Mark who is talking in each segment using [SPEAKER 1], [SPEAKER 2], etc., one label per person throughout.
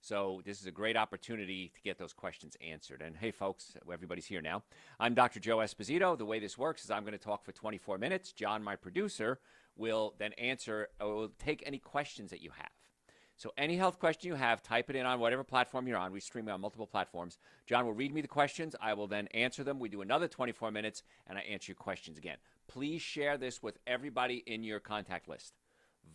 [SPEAKER 1] So this is a great opportunity to get those questions answered. And hey, folks, everybody's here now. I'm Dr. Joe Esposito. The way this works is I'm going to talk for 24 minutes. John, my producer, will then answer or will take any questions that you have. So any health question you have, type it in on whatever platform you're on. We stream on multiple platforms. John will read me the questions. I will then answer them. We do another 24 minutes, and I answer your questions again. Please share this with everybody in your contact list.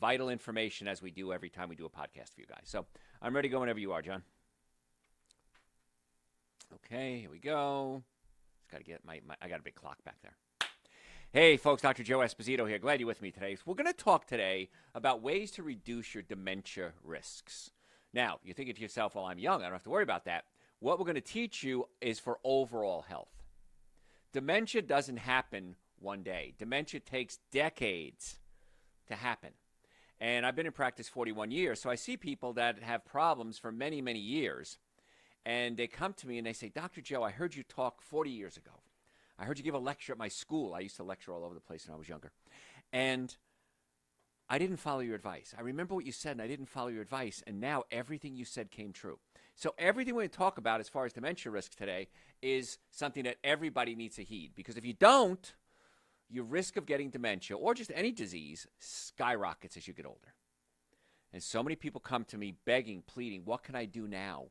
[SPEAKER 1] Vital information, as we do every time we do a podcast for you guys. So I'm ready to go whenever you are, John. Okay, here we go. Just got to get I got a big clock back there. Hey, folks, Dr. Joe Esposito here. Glad you're with me today. So we're going to talk today about ways to reduce your dementia risks. Now, you're thinking to yourself, well, I'm young. I don't have to worry about that. What we're going to teach you is for overall health. Dementia doesn't happen one day. Dementia takes decades to happen. And I've been in practice 41 years, so I see people that have problems for many, many years. And they come to me and they say, Dr. Joe, I heard you talk 40 years ago. I heard you give a lecture at my school. I used to lecture all over the place when I was younger. And I didn't follow your advice. I remember what you said, and I didn't follow your advice. And now everything you said came true. So everything we're going to talk about as far as dementia risks today is something that everybody needs to heed. Because if you don't, your risk of getting dementia or just any disease skyrockets as you get older. And so many people come to me begging, pleading, what can I do now?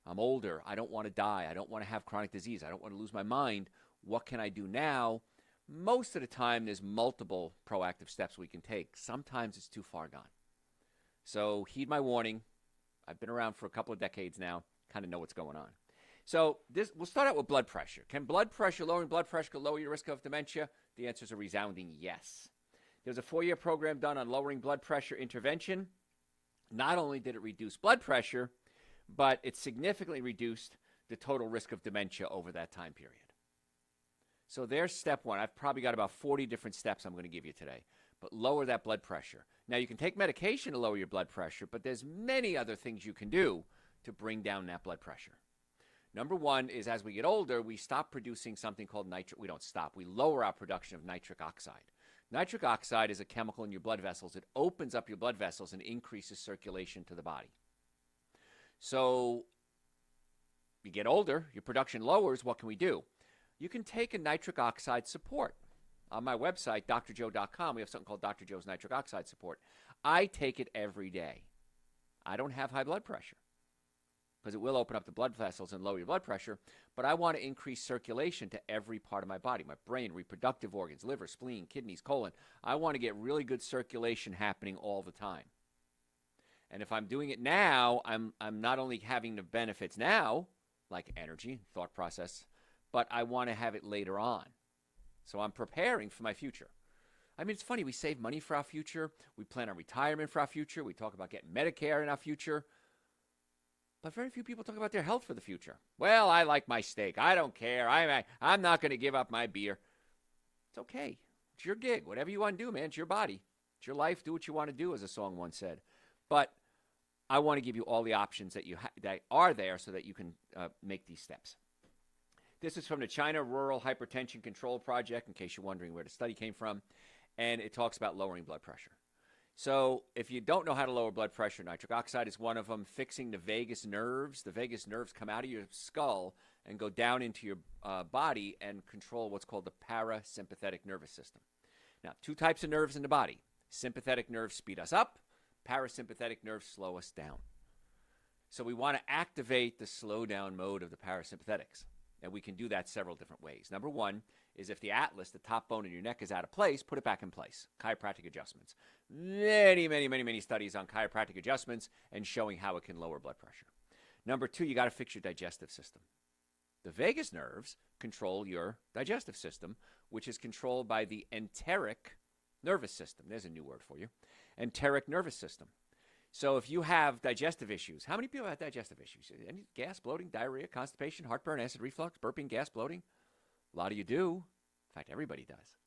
[SPEAKER 1] I'm older. I don't want to die. I don't want to have chronic disease. I don't want to lose my mind. What can I do now? Most of the time, there's multiple proactive steps we can take. Sometimes it's too far gone. So heed my warning. I've been around for a couple of decades now, kind of know what's going on. So we'll start out with blood pressure. Can lowering blood pressure lower your risk of dementia? The answer is a resounding yes. There's a 4-year program done on lowering blood pressure intervention. Not only did it reduce blood pressure, but it significantly reduced the total risk of dementia over that time period. So there's step one. I've probably got about 40 different steps I'm going to give you today. But lower that blood pressure. Now, you can take medication to lower your blood pressure, but there's many other things you can do to bring down that blood pressure. Number one is as we get older, we stop producing something called we don't stop. We lower our production of nitric oxide. Nitric oxide is a chemical in your blood vessels. It opens up your blood vessels and increases circulation to the body. So you get older, your production lowers. What can we do? You can take a nitric oxide support. On my website, drjoe.com, we have something called Dr. Joe's Nitric Oxide Support. I take it every day. I don't have high blood pressure because it will open up the blood vessels and lower your blood pressure, but I want to increase circulation to every part of my body, my brain, reproductive organs, liver, spleen, kidneys, colon. I want to get really good circulation happening all the time. And if I'm doing it now, I'm not only having the benefits now, like energy, thought process, but I want to have it later on. So I'm preparing for my future. I mean, it's funny. We save money for our future. We plan on retirement for our future. We talk about getting Medicare in our future. But very few people talk about their health for the future. Well, I like my steak. I don't care. I'm not going to give up my beer. It's okay. It's your gig. Whatever you want to do, man. It's your body. It's your life. Do what you want to do, as a song once said. But I want to give you all the options that that are there so that you can make these steps. This is from the China Rural Hypertension Control Project, in case you're wondering where the study came from, and it talks about lowering blood pressure. So if you don't know how to lower blood pressure, nitric oxide is one of them. Fixing the vagus nerves. The vagus nerves come out of your skull and go down into your body and control what's called the parasympathetic nervous system. Now, 2 types of nerves in the body. Sympathetic nerves speed us up. Parasympathetic nerves slow us down. So we want to activate the slow down mode of the parasympathetics. And we can do that several different ways. Number one is if the atlas, the top bone in your neck, is out of place, put it back in place. Chiropractic adjustments. Many studies on chiropractic adjustments and showing how it can lower blood pressure. Number two, you got to fix your digestive system. The vagus nerves control your digestive system, which is controlled by the enteric nervous system. There's a new word for you. Enteric nervous system. So if you have digestive issues, how many people have digestive issues? Any gas, bloating, diarrhea, constipation, heartburn, acid reflux, burping, gas, bloating? A lot of you do. In fact, everybody does.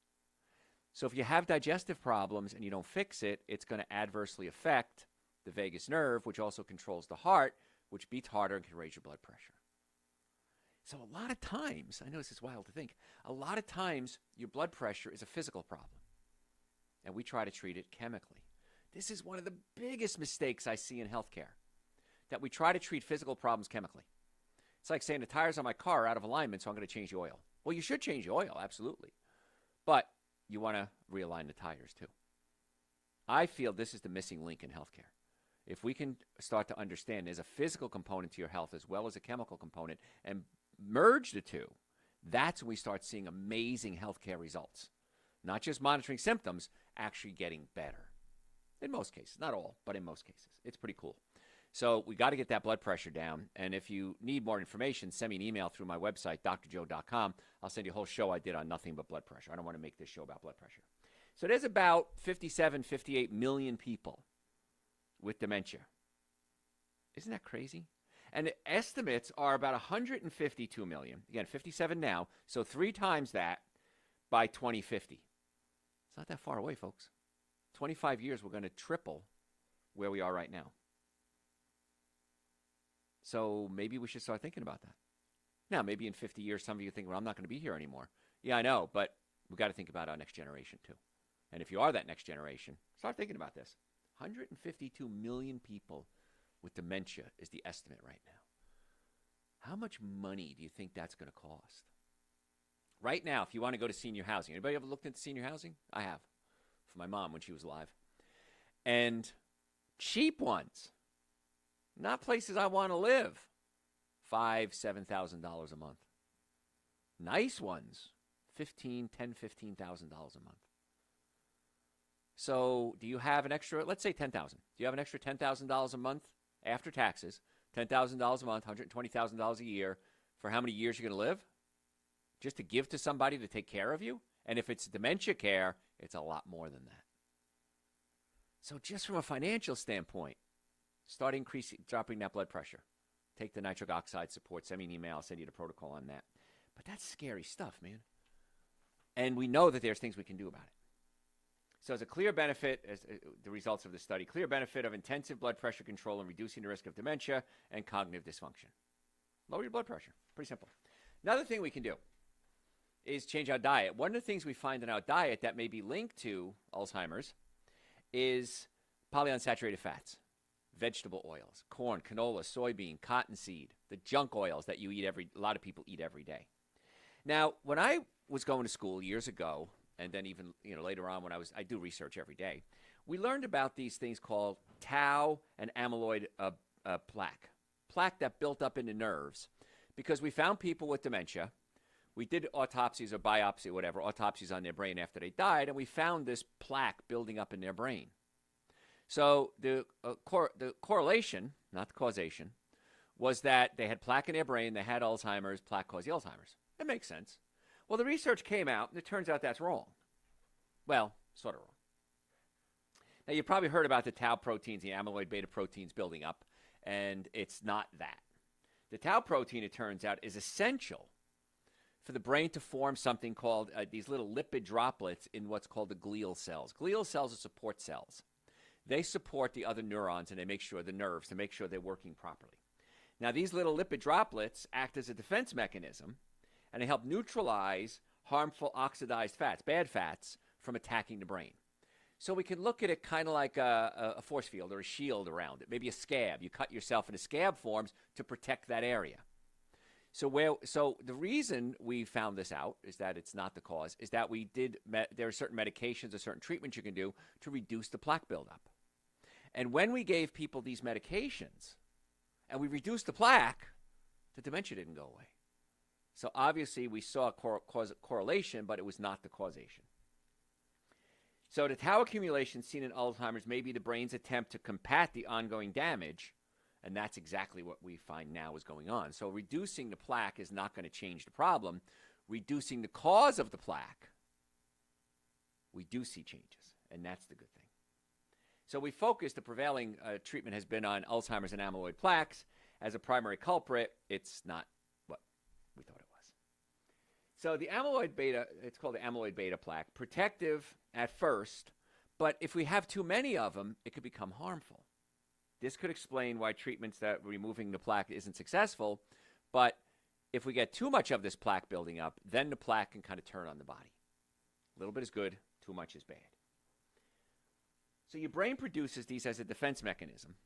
[SPEAKER 1] So if you have digestive problems and you don't fix it, it's going to adversely affect the vagus nerve, which also controls the heart, which beats harder and can raise your blood pressure. So a lot of times, I know this is wild to think, a lot of times your blood pressure is a physical problem, and we try to treat it chemically. This is one of the biggest mistakes I see in healthcare. that we try to treat physical problems chemically. It's like saying the tires on my car are out of alignment, so I'm going to change the oil. Well, you should change the oil, absolutely. But you want to realign the tires too. I feel this is the missing link in healthcare. If we can start to understand there's a physical component to your health as well as a chemical component and merge the two, that's when we start seeing amazing healthcare results. Not just monitoring symptoms, actually getting better. In most cases, not all, but in most cases. It's pretty cool. So we got to get that blood pressure down. And if you need more information, send me an email through my website, drjoe.com. I'll send you a whole show I did on nothing but blood pressure. I don't want to make this show about blood pressure. So there's about 57, 58 million people with dementia. Isn't that crazy? And the estimates are about 152 million. Again, 57 now, so 3 times that by 2050. It's not that far away, folks. 25 years, we're going to triple where we are right now. So maybe we should start thinking about that. Now, maybe in 50 years, some of you think, well, I'm not going to be here anymore. Yeah, I know, but we've got to think about our next generation too. And if you are that next generation, start thinking about this. 152 million people with dementia is the estimate right now. How much money do you think that's going to cost? Right now, if you want to go to senior housing, anybody ever looked into senior housing? I have, for my mom when she was alive. And cheap ones, not places I want to live, $5,000, $7,000 a month. Nice ones, $15,000, $15,000 a month. So do you have an extra, let's say $10,000. Do you have an extra $10,000 a month after taxes, $10,000 a month, $120,000 a year for how many years you're going to live? Just to give to somebody to take care of you? And if it's dementia care, it's a lot more than that. So just from a financial standpoint, start dropping that blood pressure. Take the nitric oxide support, send me an email, I'll send you the protocol on that. But that's scary stuff, man. And we know that there's things we can do about it. So as a clear benefit, as the results of the study, clear benefit of intensive blood pressure control and reducing the risk of dementia and cognitive dysfunction. Lower your blood pressure. Pretty simple. Another thing we can do is change our diet. One of the things we find in our diet that may be linked to Alzheimer's is polyunsaturated fats, vegetable oils, corn, canola, soybean, cottonseed, the junk oils that a lot of people eat every day. Now, when I was going to school years ago, and then even later on when I do research every day, we learned about these things called tau and amyloid plaque that built up in the nerves, because we found people with dementia. We did autopsies or biopsy, whatever, autopsies on their brain after they died, and we found this plaque building up in their brain. So the correlation, not the causation, was that they had plaque in their brain, they had Alzheimer's, plaque caused the Alzheimer's. It makes sense. Well, the research came out, and it turns out that's wrong. Well, sort of wrong. Now, you've probably heard about the tau proteins, the amyloid beta proteins building up, and it's not that. The tau protein, it turns out, is essential for the brain to form something called these little lipid droplets in what's called the glial cells. Glial cells are support cells. They support the other neurons, and they make sure the nerves to make sure they're working properly. Now, these little lipid droplets act as a defense mechanism, and they help neutralize harmful oxidized fats, bad fats, from attacking the brain. So we can look at it kind of like a force field or a shield around it, maybe a scab. You cut yourself and a scab forms to protect that area. So the reason we found this out is that it's not the cause, is that there are certain medications or certain treatments you can do to reduce the plaque buildup. And when we gave people these medications and we reduced the plaque, the dementia didn't go away. So obviously we saw a correlation, but it was not the causation. So the tau accumulation seen in Alzheimer's may be the brain's attempt to combat the ongoing damage, and that's exactly what we find now is going on. So reducing the plaque is not going to change the problem. Reducing the cause of the plaque, we do see changes, and that's the good thing. So we focused, the prevailing treatment has been on Alzheimer's and amyloid plaques as a primary culprit. It's not what we thought it was. So the amyloid beta, it's called the amyloid beta plaque, protective at first, but if we have too many of them, it could become harmful. This could explain why treatments that removing the plaque isn't successful, but if we get too much of this plaque building up, then the plaque can kind of turn on the body. A little bit is good, too much is bad. So your brain produces these as a defense mechanism.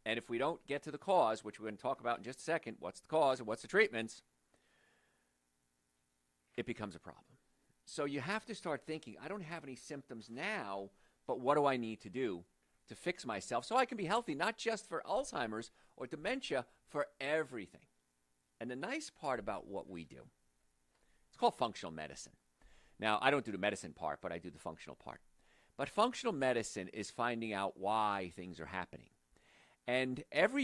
[SPEAKER 1] And if we don't get to the cause, which we're going to talk about in just a second, what's the cause and what's the treatments, it becomes a problem. So you have to start thinking, I don't have any symptoms now, but what do I need to do to fix myself so I can be healthy, not just for Alzheimer's or dementia, for everything. And the nice part about what we do, it's called functional medicine. Now, I don't do the medicine part, but I do the functional part. But functional medicine is finding out why things are happening. And it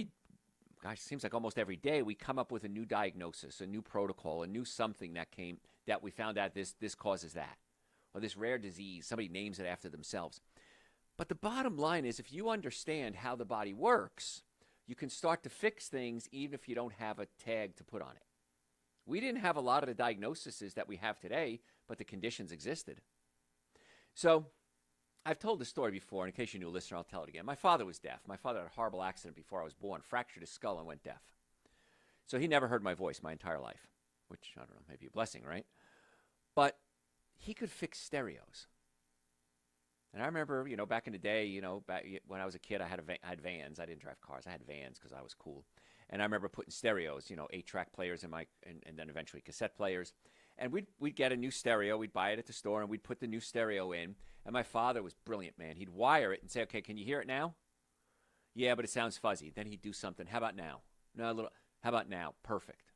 [SPEAKER 1] seems like almost every day we come up with a new diagnosis, a new protocol, a new something that we found out this causes that. Or this rare disease, somebody names it after themselves. But the bottom line is, if you understand how the body works, you can start to fix things even if you don't have a tag to put on it. We didn't have a lot of the diagnoses that we have today, but the conditions existed. So I've told this story before, and in case you're a new listener, I'll tell it again. My father was deaf. My father had a horrible accident before I was born, fractured his skull and went deaf. So he never heard my voice my entire life, which, I don't know, maybe a blessing, right? But he could fix stereos. And I remember, back in the day, back when I was a kid, I had vans. I didn't drive cars. I had vans because I was cool. And I remember putting stereos, 8-track players in and then eventually cassette players. And we'd get a new stereo. We'd buy it at the store, and we'd put the new stereo in. And my father was brilliant, man. He'd wire it and say, okay, can you hear it now? Yeah, but it sounds fuzzy. Then he'd do something. How about now? No, a little. How about now? Perfect.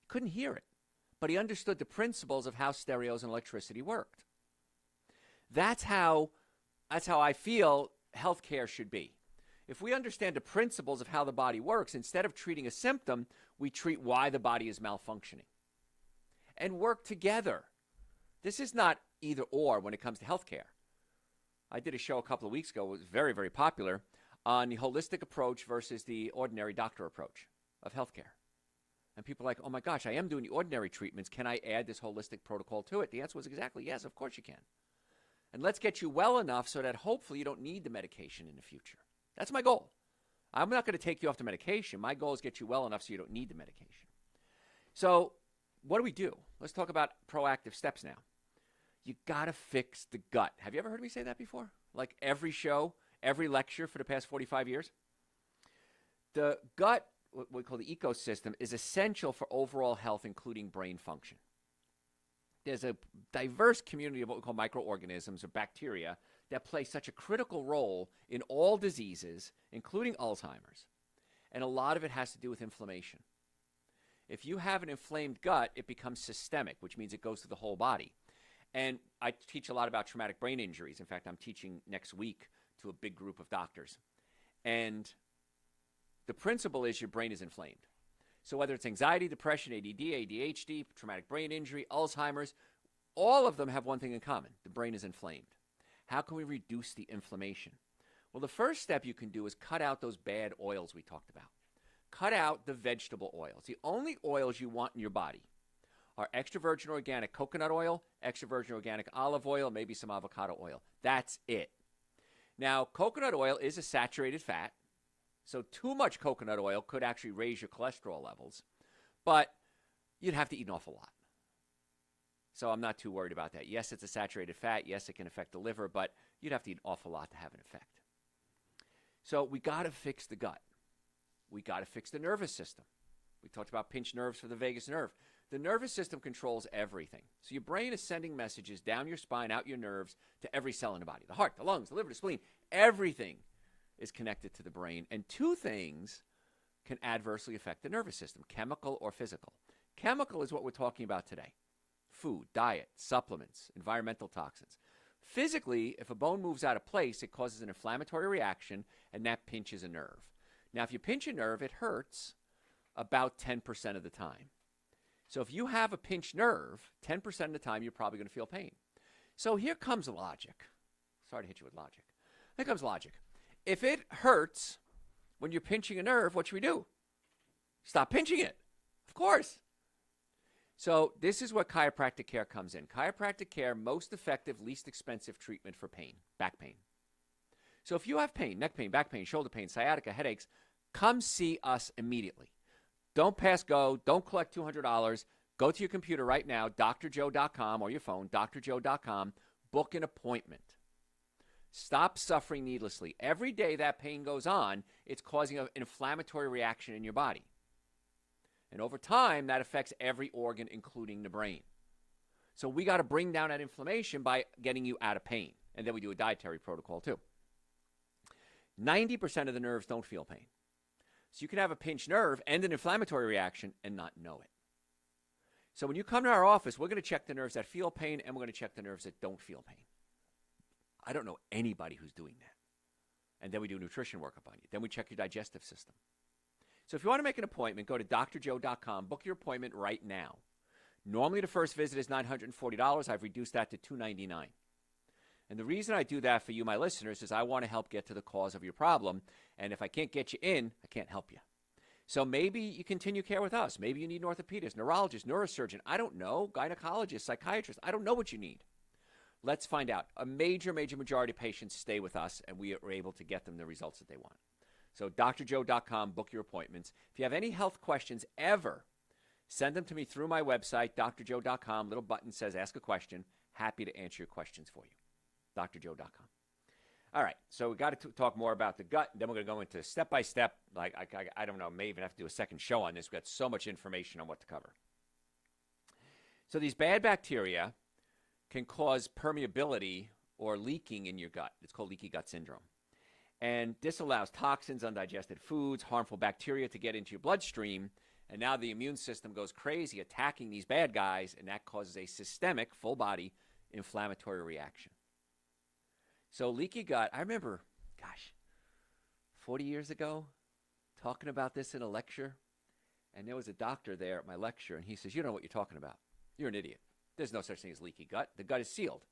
[SPEAKER 1] Couldn't hear it. But he understood the principles of how stereos and electricity worked. That's how I feel healthcare should be. If we understand the principles of how the body works, instead of treating a symptom, we treat why the body is malfunctioning. And work together. This is not either or when it comes to healthcare. I did a show a couple of weeks ago. It was very, very popular on the holistic approach versus the ordinary doctor approach of healthcare. And people are like, oh my gosh, I am doing the ordinary treatments. Can I add this holistic protocol to it? The answer was exactly yes, of course you can. And let's get you well enough so that hopefully you don't need the medication in the future. That's my goal. I'm not going to take you off the medication. My goal is get you well enough so you don't need the medication. So what do? Let's talk about proactive steps now. You got to fix the gut. Have you ever heard me say that before? Like every show, every lecture for the past 45 years? The gut, what we call the ecosystem, is essential for overall health, including brain function. There's a diverse community of what we call microorganisms or bacteria that play such a critical role in all diseases, including Alzheimer's. And a lot of it has to do with inflammation. If you have an inflamed gut, it becomes systemic, which means it goes through the whole body. And I teach a lot about traumatic brain injuries. In fact, I'm teaching next week to a big group of doctors. And the principle is your brain is inflamed. So whether it's anxiety, depression, ADD, ADHD, traumatic brain injury, Alzheimer's, all of them have one thing in common. The brain is inflamed. How can we reduce the inflammation? Well, the first step you can do is cut out those bad oils we talked about. Cut out the vegetable oils. The only oils you want in your body are extra virgin organic coconut oil, extra virgin organic olive oil, maybe some avocado oil. That's it. Now, coconut oil is a saturated fat. So too much coconut oil could actually raise your cholesterol levels, but you'd have to eat an awful lot. So I'm not too worried about that. Yes, it's a saturated fat. Yes, it can affect the liver, but you'd have to eat an awful lot to have an effect. So we got to fix the gut. We got to fix the nervous system. We talked about pinched nerves for the vagus nerve. The nervous system controls everything. So your brain is sending messages down your spine, out your nerves, to every cell in the body. The heart, the lungs, the liver, the spleen, everything is connected to the brain. And two things can adversely affect the nervous system, chemical or physical. Chemical is what we're talking about today. Food, diet, supplements, environmental toxins. Physically, if a bone moves out of place, it causes an inflammatory reaction, and that pinches a nerve. Now, if you pinch a nerve, it hurts about 10% of the time. So if you have a pinched nerve, 10% of the time, you're probably going to feel pain. So here comes logic. Sorry to hit you with logic. Here comes logic. If it hurts when you're pinching a nerve, what should we do? Stop pinching it. Of course. So this is where chiropractic care comes in. Chiropractic care, most effective, least expensive treatment for pain, back pain. So if you have pain, neck pain, back pain, shoulder pain, sciatica, headaches, come see us immediately. Don't pass go. Don't collect $200. Go to your computer right now, drjoe.com, or your phone, drjoe.com. Book an appointment. Stop suffering needlessly. Every day that pain goes on, it's causing an inflammatory reaction in your body. And over time, that affects every organ, including the brain. So we got to bring down that inflammation by getting you out of pain. And then we do a dietary protocol too. 90% of the nerves don't feel pain. So you can have a pinched nerve and an inflammatory reaction and not know it. So when you come to our office, we're going to check the nerves that feel pain and we're going to check the nerves that don't feel pain. I don't know anybody who's doing that. And then we do nutrition workup on you. Then we check your digestive system. So if you want to make an appointment, go to drjoe.com. Book your appointment right now. Normally the first visit is $940. I've reduced that to $299. And the reason I do that for you, my listeners, is I want to help get to the cause of your problem. And if I can't get you in, I can't help you. So maybe you continue care with us. Maybe you need an orthopedist, neurologist, neurosurgeon. I don't know, gynecologist, psychiatrist. I don't know what you need. Let's find out. A major majority of patients stay with us, and we are able to get them the results that they want. So drjoe.com, book your appointments. If you have any health questions ever, send them to me through my website, drjoe.com. Little button says ask a question. Happy to answer your questions for you. drjoe.com. All right, so we got to talk more about the gut. Then we're going to go into step-by-step. Like I don't know, may even have to do a second show on this. We've got so much information on what to cover. So these bad bacteria can cause permeability or leaking in your gut. It's called leaky gut syndrome. And this allows toxins, undigested foods, harmful bacteria to get into your bloodstream. And now the immune system goes crazy attacking these bad guys, and that causes a systemic, full-body inflammatory reaction. So leaky gut, I remember, 40 years ago, talking about this in a lecture. And there was a doctor there at my lecture, and he says, you don't know what you're talking about. You're an idiot. There's no such thing as leaky gut. The gut is sealed.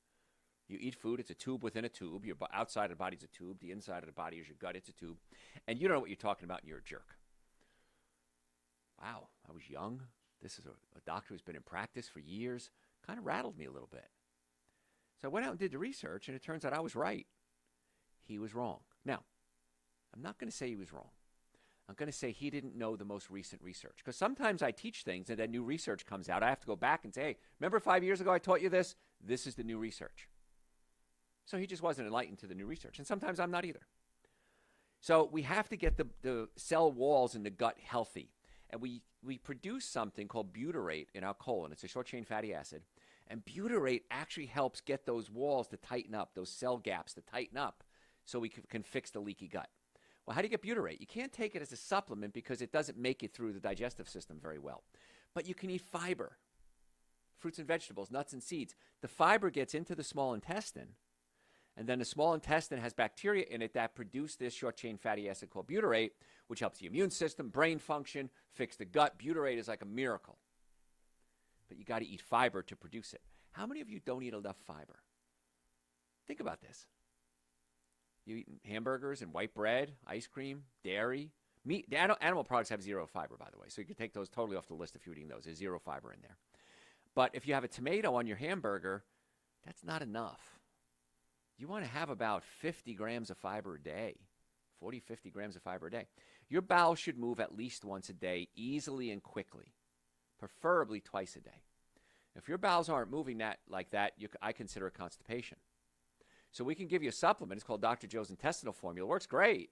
[SPEAKER 1] You eat food, it's a tube within a tube. Your outside of the body is a tube. The inside of the body is your gut, it's a tube. And you don't know what you're talking about, and you're a jerk. Wow, I was young. This is a doctor who's been in practice for years. Kind of rattled me a little bit. So I went out and did the research, and it turns out I was right. He was wrong. Now, I'm not going to say he was wrong. I'm going to say he didn't know the most recent research. Because sometimes I teach things, and then new research comes out. I have to go back and say, hey, remember 5 years ago I taught you this? This is the new research. So he just wasn't enlightened to the new research. And sometimes I'm not either. So we have to get the cell walls in the gut healthy. And we produce something called butyrate in our colon. It's a short-chain fatty acid. And butyrate actually helps get those walls to tighten up, those cell gaps to tighten up, so we can fix the leaky gut. Well, how do you get butyrate? You can't take it as a supplement because it doesn't make it through the digestive system very well. But you can eat fiber, fruits and vegetables, nuts and seeds. The fiber gets into the small intestine, and then the small intestine has bacteria in it that produce this short-chain fatty acid called butyrate, which helps the immune system, brain function, fix the gut. Butyrate is like a miracle. But you got to eat fiber to produce it. How many of you don't eat enough fiber? Think about this. You eat hamburgers and white bread, ice cream, dairy, meat. The animal products have zero fiber, by the way. So you can take those totally off the list if you're eating those. There's zero fiber in there. But if you have a tomato on your hamburger, that's not enough. You want to have about 50 grams of fiber a day, 40, 50 grams of fiber a day. Your bowel should move at least once a day, easily and quickly, preferably twice a day. If your bowels aren't moving like that, I consider it constipation. So we can give you a supplement. It's called Dr. Joe's Intestinal Formula. It works great,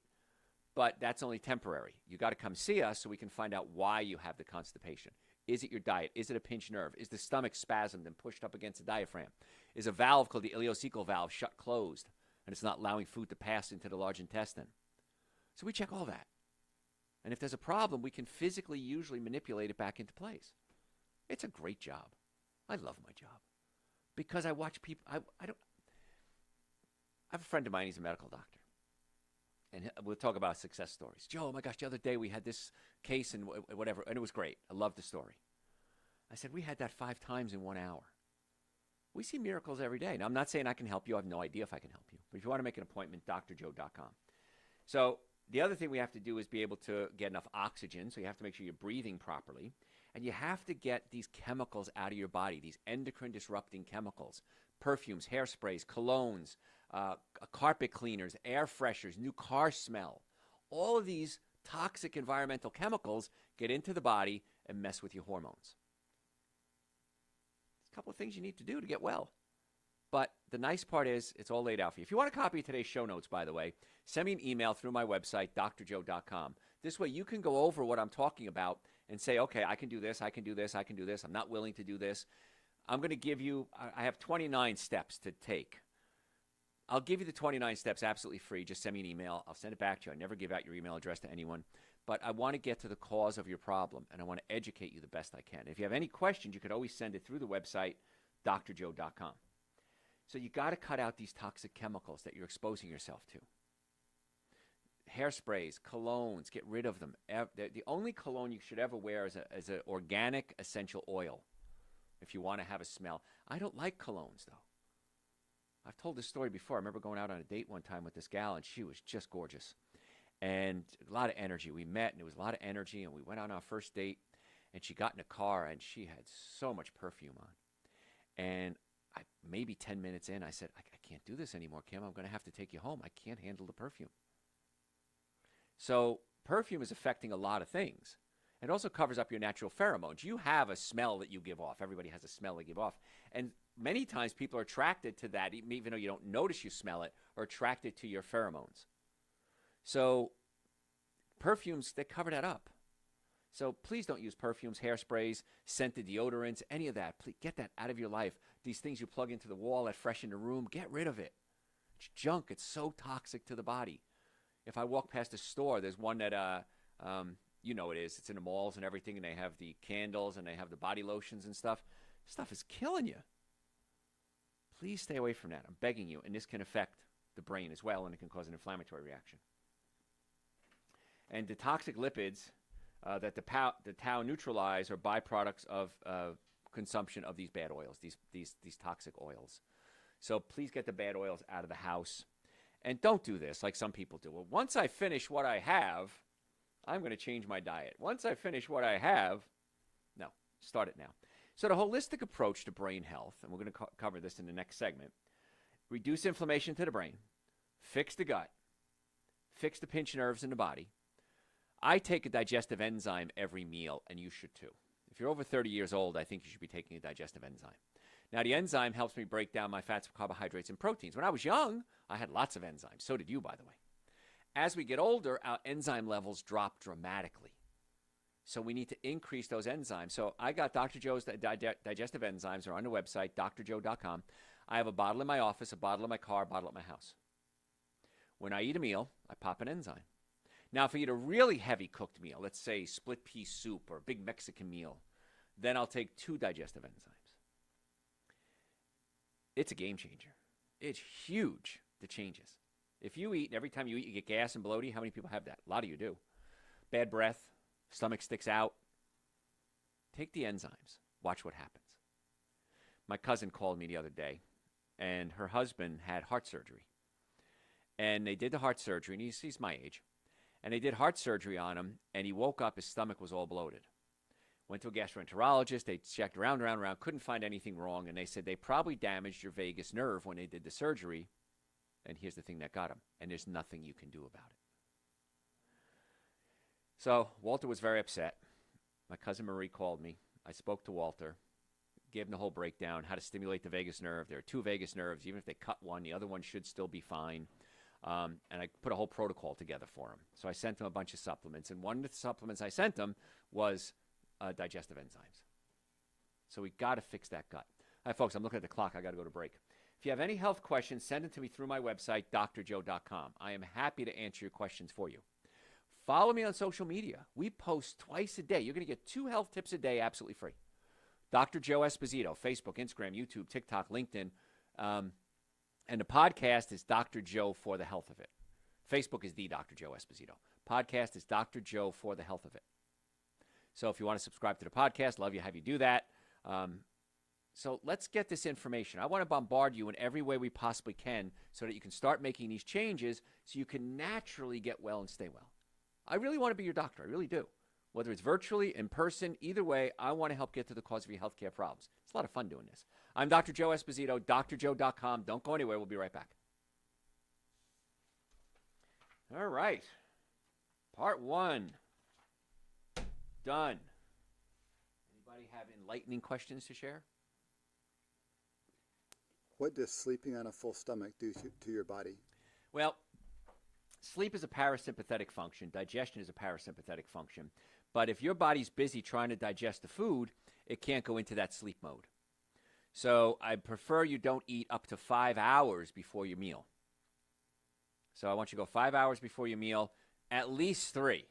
[SPEAKER 1] but that's only temporary. You got to come see us so we can find out why you have the constipation. Is it your diet? Is it a pinched nerve? Is the stomach spasmed and pushed up against the diaphragm? Is a valve called the ileocecal valve shut closed and it's not allowing food to pass into the large intestine? So we check all that. And if there's a problem, we can physically usually manipulate it back into place. It's a great job. I love my job because I watch people. I have a friend of mine, he's a medical doctor. And we'll talk about success stories. Joe, oh my gosh, the other day we had this case and whatever, and it was great. I love the story. I said, we had that 5 times in 1 hour. We see miracles every day. Now, I'm not saying I can help you. I have no idea if I can help you. But if you want to make an appointment, drjoe.com. So the other thing we have to do is be able to get enough oxygen. So you have to make sure you're breathing properly. And you have to get these chemicals out of your body, these endocrine disrupting chemicals, perfumes, hairsprays, colognes, carpet cleaners, air fresheners, new car smell. All of these toxic environmental chemicals get into the body and mess with your hormones. There's a couple of things you need to do to get well. But the nice part is it's all laid out for you. If you want a copy of today's show notes, by the way, send me an email through my website, drjoe.com. This way you can go over what I'm talking about and say, okay, I can do this, I can do this, I can do this. I'm not willing to do this. I'm going to give you, I have 29 steps to take. I'll give you the 29 steps absolutely free. Just send me an email. I'll send it back to you. I never give out your email address to anyone. But I want to get to the cause of your problem, and I want to educate you the best I can. If you have any questions, you could always send it through the website, drjoe.com. So you got to cut out these toxic chemicals that you're exposing yourself to. Hairsprays, colognes, get rid of them. The only cologne you should ever wear is an organic essential oil if you want to have a smell. I don't like colognes, though. I've told this story before. I remember going out on a date one time with this gal, and she was just gorgeous. And a lot of energy. We met, and there was a lot of energy, and we went on our first date, and she got in a car, and she had so much perfume on. And maybe 10 minutes in, I said, I can't do this anymore, Kim. I'm going to have to take you home. I can't handle the perfume. So perfume is affecting a lot of things. It also covers up your natural pheromones. You have a smell that you give off. Everybody has a smell they give off. And many times people are attracted to that, even though you don't notice you smell it, or attracted to your pheromones. So perfumes, they cover that up. So please don't use perfumes, hairsprays, scented deodorants, any of that. Please get that out of your life. These things you plug into the wall that freshen the room, get rid of it. It's junk. It's so toxic to the body. If I walk past a store, there's one that, you know it is. It's in the malls and everything, and they have the candles and they have the body lotions and stuff. Stuff is killing you. Please stay away from that. I'm begging you. And this can affect the brain as well, and it can cause an inflammatory reaction. And the toxic lipids that the tau neutralize are byproducts of consumption of these bad oils, these toxic oils. So please get the bad oils out of the house. And don't do this like some people do. Well, once I finish what I have, I'm going to change my diet. Once I finish what I have, no, start it now. So the holistic approach to brain health, and we're going to cover this in the next segment, reduce inflammation to the brain, fix the gut, fix the pinched nerves in the body. I take a digestive enzyme every meal, and you should too. If you're over 30 years old, I think you should be taking a digestive enzyme. Now, the enzyme helps me break down my fats, carbohydrates, and proteins. When I was young, I had lots of enzymes. So did you, by the way. As we get older, our enzyme levels drop dramatically. So we need to increase those enzymes. So I got Dr. Joe's digestive enzymes. Are on the website, drjoe.com. I have a bottle in my office, a bottle in my car, a bottle at my house. When I eat a meal, I pop an enzyme. Now, if I eat a really heavy cooked meal, let's say split pea soup or a big Mexican meal, then I'll take 2 digestive enzymes. It's a game changer. It's huge, the changes. If you eat, and every time you eat, you get gas and bloating, how many people have that? A lot of you do. Bad breath, stomach sticks out. Take the enzymes. Watch what happens. My cousin called me the other day, and her husband had heart surgery. And they did the heart surgery, and he's my age. And they did heart surgery on him, and he woke up, his stomach was all bloated. Went to a gastroenterologist, they checked around, couldn't find anything wrong, and they said they probably damaged your vagus nerve when they did the surgery, and here's the thing that got him, and there's nothing you can do about it. So Walter was very upset. My cousin Marie called me. I spoke to Walter, gave him the whole breakdown, how to stimulate the vagus nerve. There are 2 vagus nerves. Even if they cut one, the other one should still be fine. And I put a whole protocol together for him. So I sent him a bunch of supplements, and one of the supplements I sent him was digestive enzymes. So we got to fix that gut. All right, folks, I'm looking at the clock. I got to go to break. If you have any health questions, send them to me through my website, drjoe.com. I am happy to answer your questions for you. Follow me on social media. We post twice a day. You're going to get 2 health tips a day absolutely free. Dr. Joe Esposito, Facebook, Instagram, YouTube, TikTok, LinkedIn. And the podcast is Dr. Joe for the Health of It. Facebook is the Dr. Joe Esposito. Podcast is Dr. Joe for the Health of It. So if you want to subscribe to the podcast, love you, have you do that. So let's get this information. I want to bombard you in every way we possibly can so that you can start making these changes so you can naturally get well and stay well. I really want to be your doctor. I really do. Whether it's virtually, in person, either way, I want to help get to the cause of your healthcare problems. It's a lot of fun doing this. I'm Dr. Joe Esposito, drjoe.com. Don't go anywhere. We'll be right back. All right. Part 1. Done. Anybody have enlightening questions to share?
[SPEAKER 2] What does sleeping on a full stomach do to your body?
[SPEAKER 1] Well, sleep is a parasympathetic function. Digestion is a parasympathetic function. But if your body's busy trying to digest the food, it can't go into that sleep mode. So I prefer you don't eat up to 5 hours before your meal. So I want you to go 5 hours before your meal, at least 3.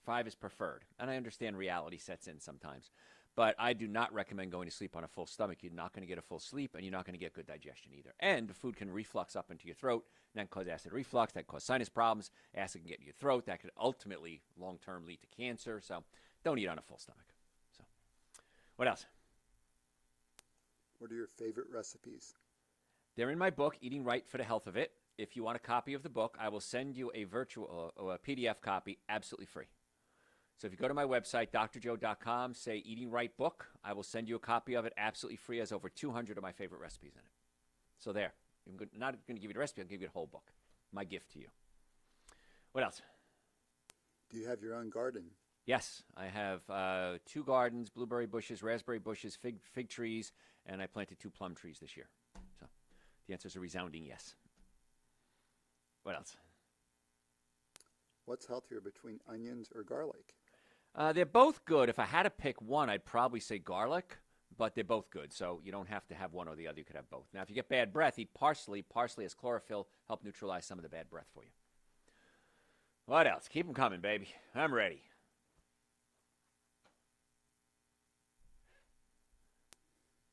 [SPEAKER 1] 5 is preferred. And I understand reality sets in sometimes. But I do not recommend going to sleep on a full stomach. You're not going to get a full sleep, and you're not going to get good digestion either. And the food can reflux up into your throat, and that can cause acid reflux, that can cause sinus problems. Acid can get in your throat. That could ultimately, long-term, lead to cancer. So don't eat on a full stomach. So what else?
[SPEAKER 2] What are your favorite recipes?
[SPEAKER 1] They're in my book, Eating Right for the Health of It. If you want a copy of the book, I will send you a virtual or a PDF copy absolutely free. So if you go to my website, drjoe.com, say Eating Right Book, I will send you a copy of it absolutely free. It has over 200 of my favorite recipes in it. So there. I'm not going to give you the recipe. I'll give you the whole book. My gift to you. What else?
[SPEAKER 2] Do you have your own garden?
[SPEAKER 1] Yes. I have 2 gardens, blueberry bushes, raspberry bushes, fig trees, and I planted 2 plum trees this year. So the answer is a resounding yes. What else?
[SPEAKER 2] What's healthier between onions or garlic?
[SPEAKER 1] They're both good. If I had to pick one, I'd probably say garlic, but they're both good. So you don't have to have one or the other. You could have both. Now, if you get bad breath, eat parsley. Parsley has chlorophyll, help neutralize some of the bad breath for you. What else? Keep them coming, baby. I'm ready.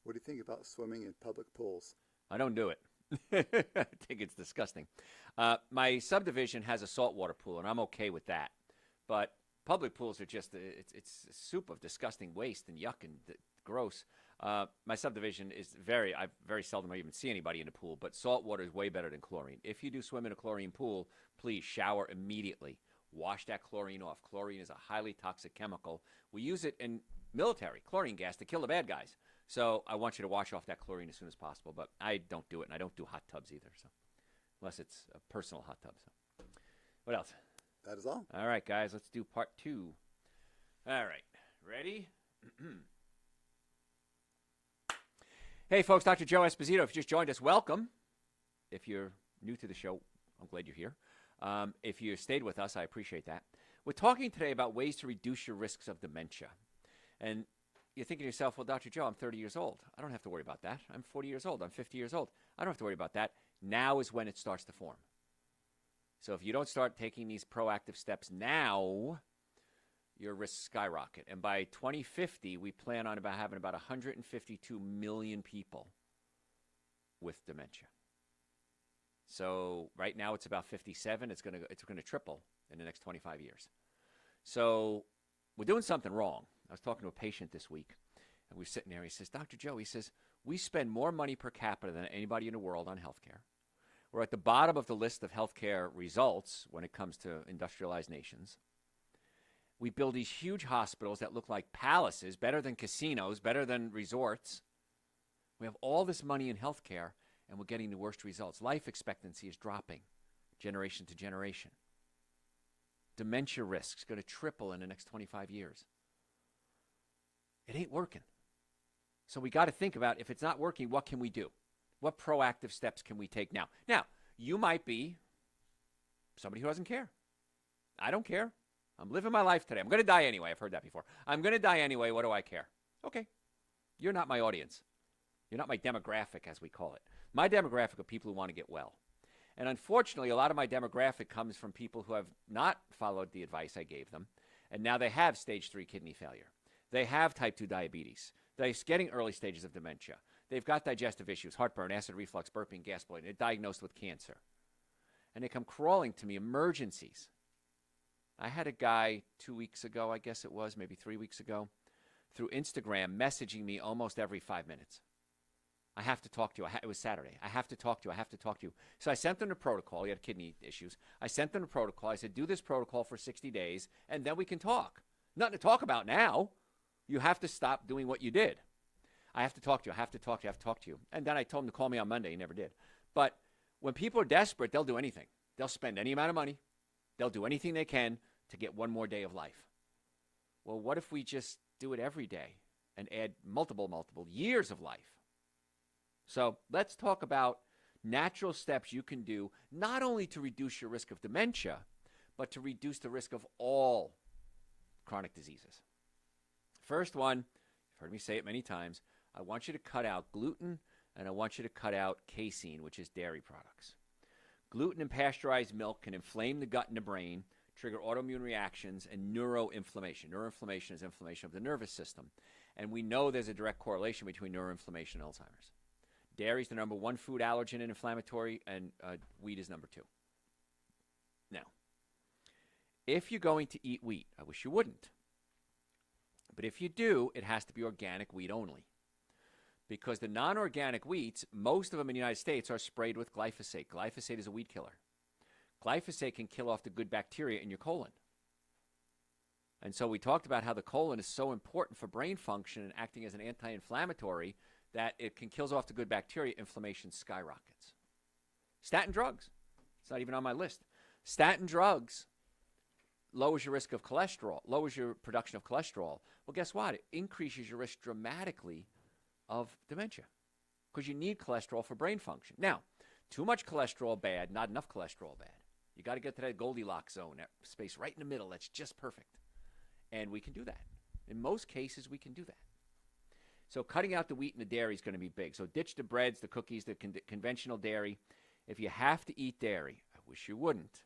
[SPEAKER 2] What do you think about swimming in public pools?
[SPEAKER 1] I don't do it. I think it's disgusting. My subdivision has a saltwater pool, and I'm okay with that. But public pools are just, it's a soup of disgusting waste and yuck and gross. My subdivision is I very seldom even see anybody in the pool, but salt water is way better than chlorine. If you do swim in a chlorine pool, please shower immediately. Wash that chlorine off. Chlorine is a highly toxic chemical. We use it in military, chlorine gas, to kill the bad guys. So I want you to wash off that chlorine as soon as possible, but I don't do it, and I don't do hot tubs either, so unless it's a personal hot tub. So what else?
[SPEAKER 2] That is all.
[SPEAKER 1] All right, guys, let's do part 2. All right, ready? Hey, folks, Dr. Joe Esposito. If you just joined us, welcome. If you're new to the show, I'm glad you're here. If you stayed with us, I appreciate that. We're talking today about ways to reduce your risks of dementia. And you're thinking to yourself, well, Dr. Joe, I'm 30 years old. I don't have to worry about that. I'm 40 years old. I'm 50 years old. I don't have to worry about that. Now is when it starts to form. So if you don't start taking these proactive steps now, your risks skyrocket. And by 2050, we plan on having about 152 million people with dementia. So right now it's about 57. It's going to triple in the next 25 years. So we're doing something wrong. I was talking to a patient this week, and we were sitting there. He says, Dr. Joe, he says, we spend more money per capita than anybody in the world on healthcare. We're at the bottom of the list of healthcare results when it comes to industrialized nations. We build these huge hospitals that look like palaces, better than casinos, better than resorts. We have all this money in healthcare, and we're getting the worst results. Life expectancy is dropping generation to generation. Dementia risk is going to triple in the next 25 years. It ain't working. So we got to think about, if it's not working, what can we do? What proactive steps can we take now? Now, you might be somebody who doesn't care. I don't care. I'm living my life today. I'm going to die anyway. I've heard that before. I'm going to die anyway. What do I care? Okay. You're not my audience. You're not my demographic, as we call it. My demographic are people who want to get well. And unfortunately, a lot of my demographic comes from people who have not followed the advice I gave them, and now they have stage 3 kidney failure. They have type 2 diabetes. They're getting early stages of dementia. They've got digestive issues, heartburn, acid reflux, burping, gas bloating. They're diagnosed with cancer. And they come crawling to me, emergencies. I had a guy 2 weeks ago, I guess it was, maybe 3 weeks ago, through Instagram messaging me almost every 5 minutes. I have to talk to you. It was Saturday. I have to talk to you. I have to talk to you. So I sent them the protocol. He had kidney issues. I sent them the protocol. I said, do this protocol for 60 days, and then we can talk. Nothing to talk about now. You have to stop doing what you did. I have to talk to you. I have to talk to you. I have to talk to you. And then I told him to call me on Monday. He never did. But when people are desperate, they'll do anything. They'll spend any amount of money. They'll do anything they can to get one more day of life. Well, what if we just do it every day and add multiple years of life? So let's talk about natural steps you can do not only to reduce your risk of dementia, but to reduce the risk of all chronic diseases. First one, you've heard me say it many times, I want you to cut out gluten and I want you to cut out casein, which is dairy products. Gluten in pasteurized milk can inflame the gut and the brain, trigger autoimmune reactions, and neuroinflammation. Neuroinflammation is inflammation of the nervous system. And we know there's a direct correlation between neuroinflammation and Alzheimer's. Dairy is the number one food allergen and inflammatory, and wheat is number two. Now, if you're going to eat wheat, I wish you wouldn't, but if you do, it has to be organic wheat only. Because the non-organic wheats, most of them in the United States, are sprayed with glyphosate. Glyphosate is a weed killer. Glyphosate can kill off the good bacteria in your colon. And so we talked about how the colon is so important for brain function and acting as an anti-inflammatory that it can kill off the good bacteria, inflammation skyrockets. Statin drugs. It's not even on my list. Statin drugs lowers your risk of cholesterol, lowers your production of cholesterol. Well, guess what? It increases your risk dramatically of dementia because you need cholesterol for brain function. Now, too much cholesterol bad, not enough cholesterol bad. You got to get to that Goldilocks zone, that space right in the middle. That's just perfect. And we can do that. In most cases, we can do that. So cutting out the wheat and the dairy is going to be big. So ditch the breads, the cookies, the conventional dairy. If you have to eat dairy, I wish you wouldn't.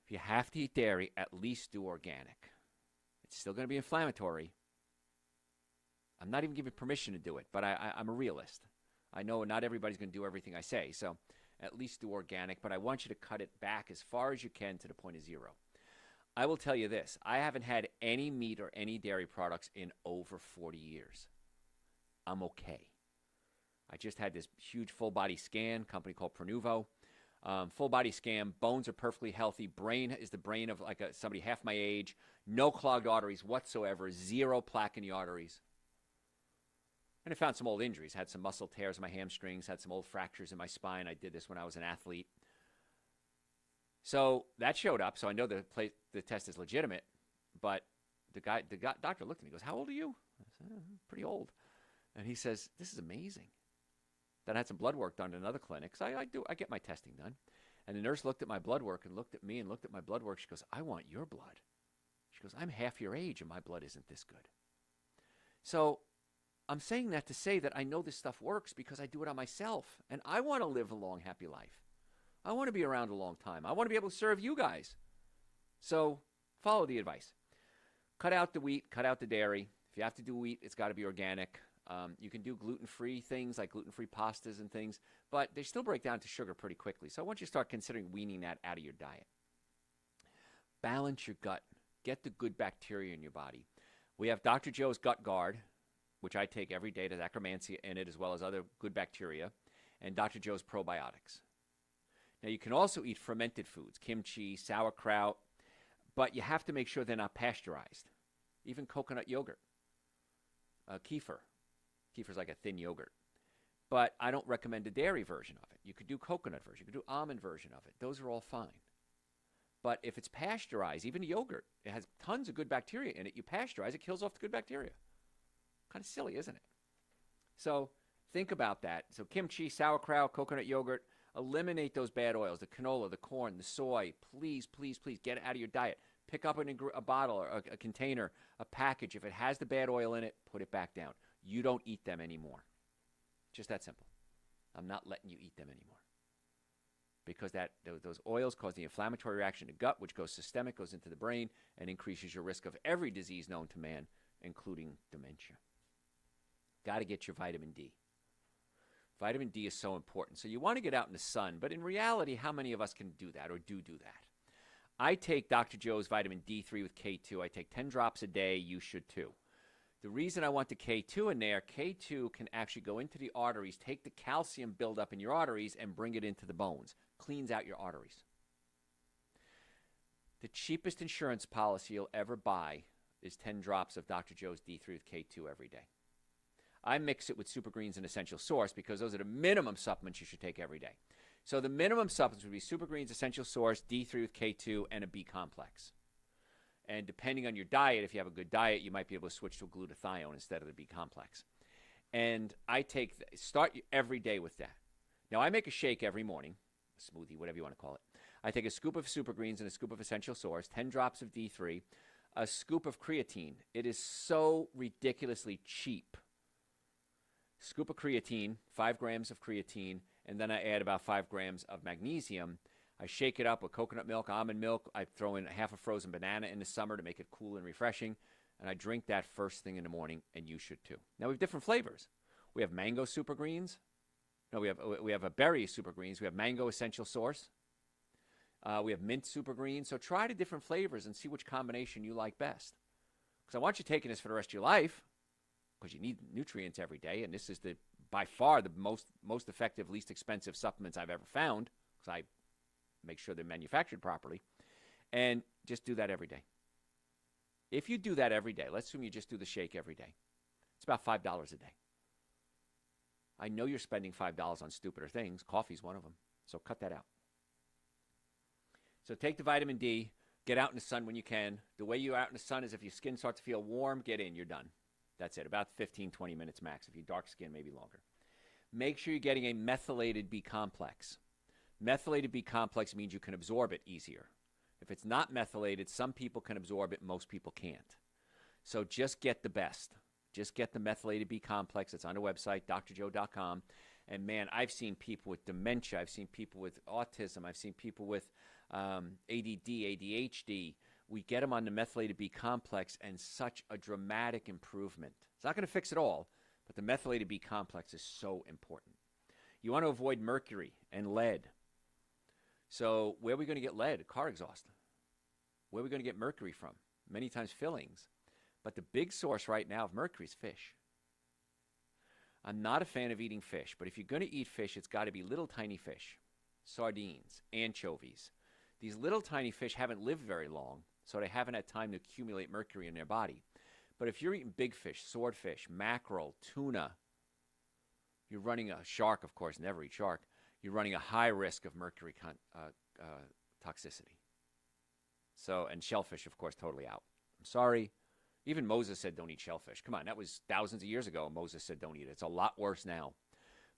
[SPEAKER 1] If you have to eat dairy, at least do organic. It's still going to be inflammatory. I'm not even giving permission to do it, but I'm a realist. I know not everybody's going to do everything I say, so at least do organic, but I want you to cut it back as far as you can to the point of zero. I will tell you this. I haven't had any meat or any dairy products in over 40 years. I'm okay. I just had this huge full-body scan, company called Pronuvo. Full-body scan, bones are perfectly healthy. Brain is the brain of like somebody half my age. No clogged arteries whatsoever. Zero plaque in the arteries. And I found some old injuries. Had some muscle tears in my hamstrings. Had some old fractures in my spine. I did this when I was an athlete. So that showed up. So I know the test is legitimate. But the doctor looked at me and goes, "How old are you?" I said, "Pretty old." And he says, "This is amazing." Then I had some blood work done in another clinic. So I get my testing done. And the nurse looked at my blood work and looked at me and looked at my blood work. She goes, "I want your blood." She goes, "I'm half your age and my blood isn't this good." So I'm saying that to say that I know this stuff works because I do it on myself. And I want to live a long, happy life. I want to be around a long time. I want to be able to serve you guys. So follow the advice. Cut out the wheat, cut out the dairy. If you have to do wheat, it's got to be organic. You can do gluten-free things like gluten-free pastas and things, but they still break down to sugar pretty quickly. So I want you to start considering weaning that out of your diet. Balance your gut. Get the good bacteria in your body. We have Dr. Joe's Gut Guard, which I take every day. There's Akkermansia in it as well as other good bacteria, and Dr. Joe's probiotics. Now, you can also eat fermented foods, kimchi, sauerkraut, but you have to make sure they're not pasteurized. Even coconut yogurt, kefir. Kefir's like a thin yogurt. But I don't recommend a dairy version of it. You could do coconut version. You could do almond version of it. Those are all fine. But if it's pasteurized, even yogurt, it has tons of good bacteria in it. You pasteurize, it kills off the good bacteria. Kind of silly, isn't it? So think about that. So kimchi, sauerkraut, coconut yogurt, eliminate those bad oils, the canola, the corn, the soy. Please, please, please get it out of your diet. Pick up a bottle or a container, a package. If it has the bad oil in it, put it back down. You don't eat them anymore. Just that simple. I'm not letting you eat them anymore. Because those oils cause the inflammatory reaction in the gut, which goes systemic, goes into the brain, and increases your risk of every disease known to man, including dementia. Got to get your vitamin D. Vitamin D is so important. So you want to get out in the sun, but in reality, how many of us can do that or do that? I take Dr. Joe's vitamin D3 with K2. I take 10 drops a day. You should too. The reason I want the K2 in there, K2 can actually go into the arteries, take the calcium buildup in your arteries, and bring it into the bones. Cleans out your arteries. The cheapest insurance policy you'll ever buy is 10 drops of Dr. Joe's D3 with K2 every day. I mix it with Super Greens and Essential Source because those are the minimum supplements you should take every day. So the minimum supplements would be Super Greens, Essential Source, D3 with K2, and a B complex. And depending on your diet, if you have a good diet, you might be able to switch to a glutathione instead of the B complex. And I start every day with that. Now, I make a shake every morning, a smoothie, whatever you want to call it. I take a scoop of super greens and a scoop of essential source, 10 drops of D3, a scoop of creatine. It is so ridiculously cheap. Scoop of creatine, 5 grams of creatine, and then I add about 5 grams of magnesium. I shake it up with coconut milk, almond milk. I throw in half a frozen banana in the summer to make it cool and refreshing. And I drink that first thing in the morning, and you should too. Now, we have different flavors. We have mango super greens. No, we have a berry super greens. We have mango essential source. We have mint super greens. So try the different flavors and see which combination you like best. Because I want you taking this for the rest of your life, because you need nutrients every day, and this is by far the most effective, least expensive supplements I've ever found, because I make sure they're manufactured properly. And just do that every day. If you do that every day, let's assume you just do the shake every day. It's about $5 a day. I know you're spending $5 on stupider things. Coffee's one of them. So cut that out. So take the vitamin D. Get out in the sun when you can. The way you're out in the sun is if your skin starts to feel warm, get in. You're done. That's it. About 15, 20 minutes max. If you're dark skin, maybe longer. Make sure you're getting a methylated B complex. Methylated B complex means you can absorb it easier. If it's not methylated, some people can absorb it, most people can't. So just get the best. Just get the methylated B complex. It's on the website, drjoe.com. And man, I've seen people with dementia. I've seen people with autism. I've sid people with ADD, ADHD. We get them on the methylated B complex and such a dramatic improvement. It's not going to fix it all, but the methylated B complex is so important. You want to avoid mercury and lead. So where are we going to get lead? Car exhaust. Where are we going to get mercury from? Many times fillings. But the big source right now of mercury is fish. I'm not a fan of eating fish, but if you're going to eat fish, it's got to be little tiny fish. Sardines, anchovies. These little tiny fish haven't lived very long, so they haven't had time to accumulate mercury in their body. But if you're eating big fish, swordfish, mackerel, tuna, you're running a shark, of course, never eat shark. You're running a high risk of mercury toxicity. So, and shellfish, of course, totally out. I'm sorry. Even Moses said don't eat shellfish. Come on, that was thousands of years ago. Moses said don't eat it. It's a lot worse now.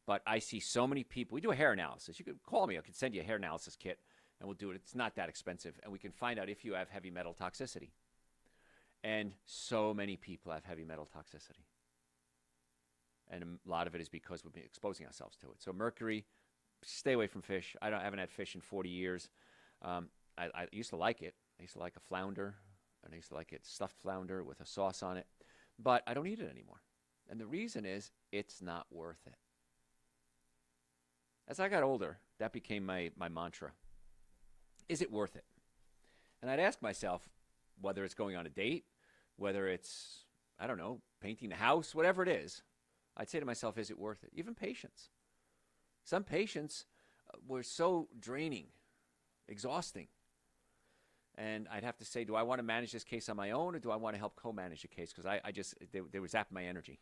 [SPEAKER 1] But I see so many people. We do a hair analysis. You could call me. I could send you a hair analysis kit, and we'll do it. It's not that expensive, and we can find out if you have heavy metal toxicity. And so many people have heavy metal toxicity. And a lot of it is because we've been exposing ourselves to it. So mercury, stay away from fish. I haven't had fish in 40 years. I used to like it. I used to like a flounder, and I used to like it stuffed flounder with a sauce on it. But I don't eat it anymore. And the reason is it's not worth it. As I got older, that became my mantra. Is it worth it? And I'd ask myself, whether it's going on a date, whether it's, I don't know, painting the house, whatever it is, I'd say to myself, is it worth it? Even patients. Some patients were so draining, exhausting. And I'd have to say, do I want to manage this case on my own, or do I want to help co-manage the case? Because they were zapping my energy.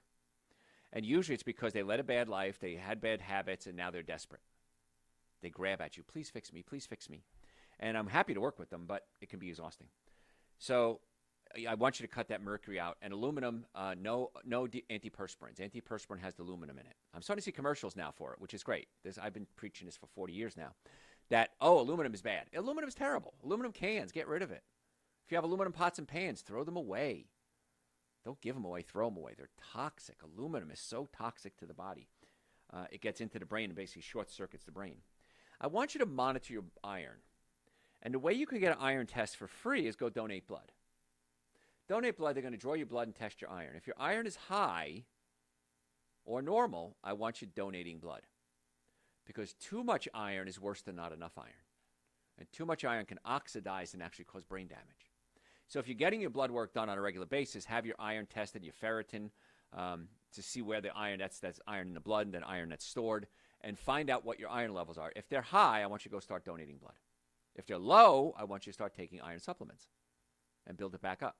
[SPEAKER 1] And usually it's because they led a bad life, they had bad habits, and now they're desperate. They grab at you, please fix me, please fix me. And I'm happy to work with them, but it can be exhausting. So I want you to cut that mercury out. And aluminum, no antiperspirants. Antiperspirant has the aluminum in it. I'm starting to see commercials now for it, which is great. I've been preaching this for 40 years now. That, aluminum is bad. Aluminum is terrible. Aluminum cans, get rid of it. If you have aluminum pots and pans, throw them away. Don't give them away, throw them away. They're toxic. Aluminum is so toxic to the body. It gets into the brain and basically short circuits the brain. I want you to monitor your iron. And the way you can get an iron test for free is go donate blood. Donate blood, they're going to draw your blood and test your iron. If your iron is high or normal, I want you donating blood. Because too much iron is worse than not enough iron. And too much iron can oxidize and actually cause brain damage. So if you're getting your blood work done on a regular basis, have your iron tested, your ferritin, to see where the iron, that's iron in the blood and then iron that's stored, and find out what your iron levels are. If they're high, I want you to go start donating blood. If they're low, I want you to start taking iron supplements and build it back up.